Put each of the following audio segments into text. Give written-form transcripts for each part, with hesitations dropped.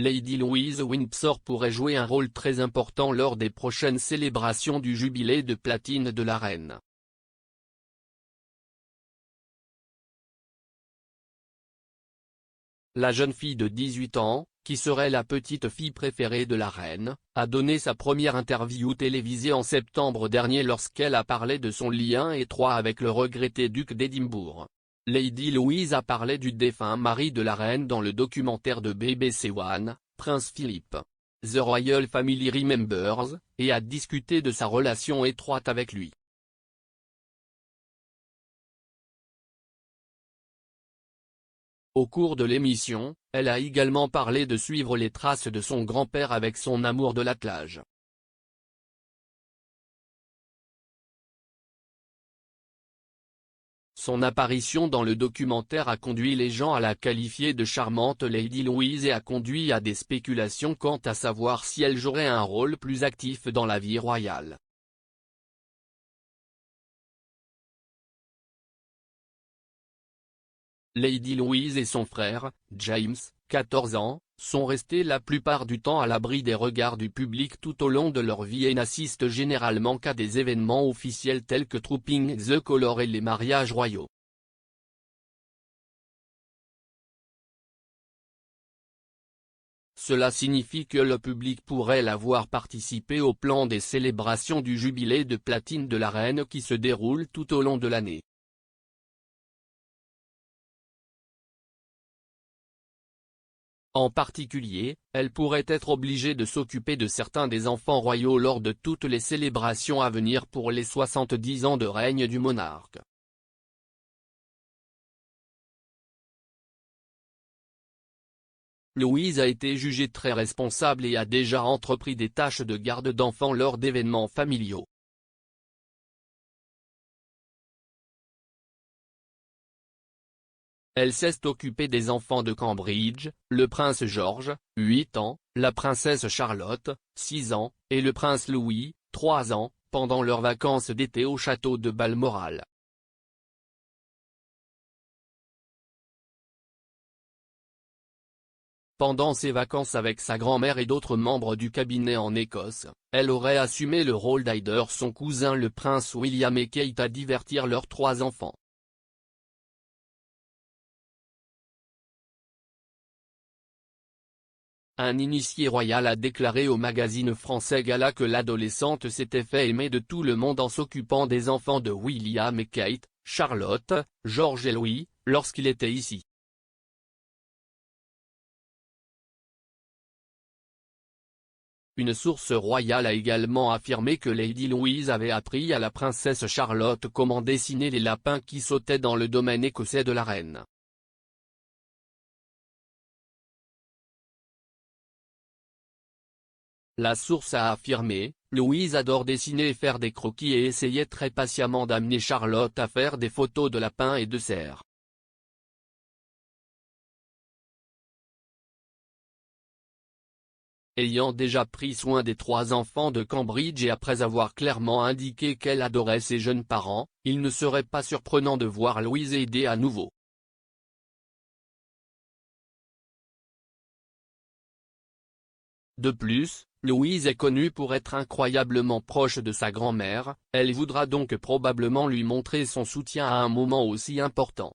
Lady Louise Windsor pourrait jouer un rôle très important lors des prochaines célébrations du jubilé de platine de la reine. La jeune fille de 18 ans, qui serait la petite fille préférée de la reine, a donné sa première interview télévisée en septembre dernier lorsqu'elle a parlé de son lien étroit avec le regretté duc d'Édimbourg. Lady Louise a parlé du défunt mari de la reine dans le documentaire de BBC One, Prince Philip, The Royal Family Remembers, et a discuté de sa relation étroite avec lui. Au cours de l'émission, elle a également parlé de suivre les traces de son grand-père avec son amour de l'attelage. Son apparition dans le documentaire a conduit les gens à la qualifier de charmante Lady Louise et a conduit à des spéculations quant à savoir si elle jouerait un rôle plus actif dans la vie royale. Lady Louise et son frère, James, 14 ans, sont restés la plupart du temps à l'abri des regards du public tout au long de leur vie et n'assistent généralement qu'à des événements officiels tels que Trooping the Colour et les mariages royaux. Cela signifie que le public pourrait la voir participer au plan des célébrations du jubilé de platine de la reine qui se déroulent tout au long de l'année. En particulier, elle pourrait être obligée de s'occuper de certains des enfants royaux lors de toutes les célébrations à venir pour les 70 ans de règne du monarque. Louise a été jugée très responsable et a déjà entrepris des tâches de garde d'enfants lors d'événements familiaux. Elle s'est occupée des enfants de Cambridge, le prince George, 8 ans, la princesse Charlotte, 6 ans, et le prince Louis, 3 ans, pendant leurs vacances d'été au château de Balmoral. Pendant ses vacances avec sa grand-mère et d'autres membres du cabinet en Écosse, elle aurait assumé le rôle d'aider son cousin le prince William et Kate à divertir leurs 3 enfants. Un initié royal a déclaré au magazine français Gala que l'adolescente s'était fait aimer de tout le monde en s'occupant des enfants de William et Kate, Charlotte, George et Louis, lorsqu'il était ici. Une source royale a également affirmé que Lady Louise avait appris à la princesse Charlotte comment dessiner les lapins qui sautaient dans le domaine écossais de la reine. La source a affirmé, Louise adore dessiner et faire des croquis et essayait très patiemment d'amener Charlotte à faire des photos de lapins et de cerfs. Ayant déjà pris soin des 3 enfants de Cambridge et après avoir clairement indiqué qu'elle adorait ses jeunes parents, il ne serait pas surprenant de voir Louise aider à nouveau. De plus, Louise est connue pour être incroyablement proche de sa grand-mère, elle voudra donc probablement lui montrer son soutien à un moment aussi important.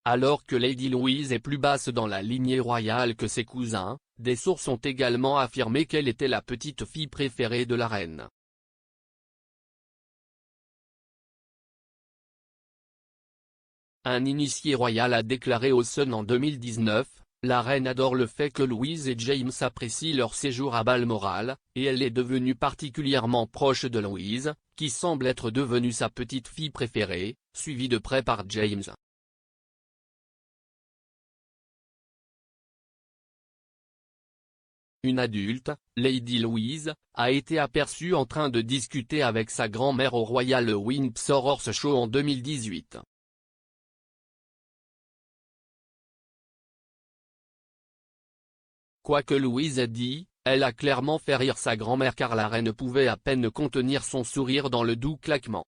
Alors que Lady Louise est plus basse dans la lignée royale que ses cousins, des sources ont également affirmé qu'elle était la petite fille préférée de la reine. Un initié royal a déclaré au Sun en 2019, « La reine adore le fait que Louise et James apprécient leur séjour à Balmoral, et elle est devenue particulièrement proche de Louise, qui semble être devenue sa petite fille préférée, suivie de près par James. » Une adulte, Lady Louise, a été aperçue en train de discuter avec sa grand-mère au Royal Windsor Horse Show en 2018. Quoique Louise ait dit, elle a clairement fait rire sa grand-mère car la reine pouvait à peine contenir son sourire dans le doux claquement.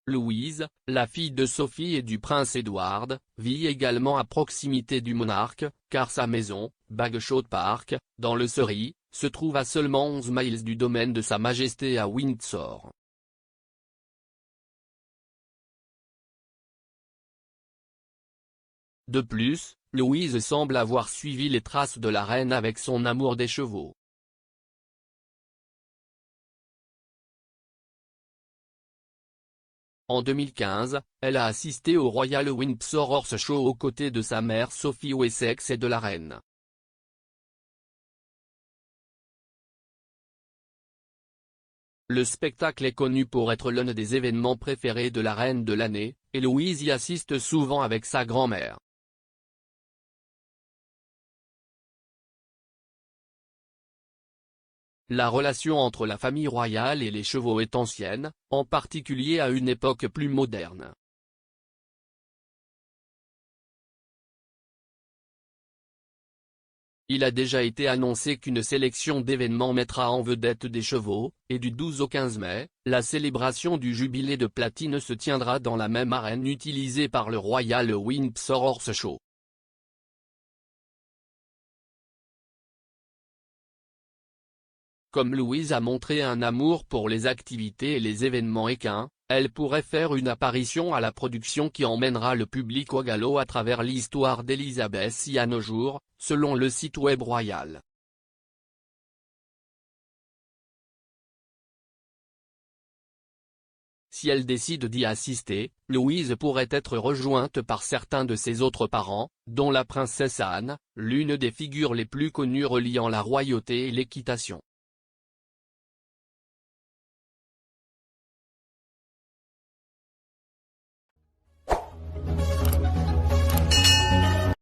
Louise, la fille de Sophie et du prince Edward, vit également à proximité du monarque, car sa maison, Bagshot Park, dans le Surrey, se trouve à seulement 11 miles du domaine de Sa Majesté à Windsor. De plus, Louise semble avoir suivi les traces de la reine avec son amour des chevaux. En 2015, elle a assisté au Royal Windsor Horse Show aux côtés de sa mère Sophie Wessex et de la reine. Le spectacle est connu pour être l'un des événements préférés de la reine de l'année, et Louise y assiste souvent avec sa grand-mère. La relation entre la famille royale et les chevaux est ancienne, en particulier à une époque plus moderne. Il a déjà été annoncé qu'une sélection d'événements mettra en vedette des chevaux, et du 12 au 15 mai, la célébration du jubilé de platine se tiendra dans la même arène utilisée par le Royal Windsor Horse Show. Comme Louise a montré un amour pour les activités et les événements équins, elle pourrait faire une apparition à la production qui emmènera le public au galop à travers l'histoire d'Elizabeth à nos jours, selon le site web royal. Si elle décide d'y assister, Louise pourrait être rejointe par certains de ses autres parents, dont la princesse Anne, l'une des figures les plus connues reliant la royauté et l'équitation.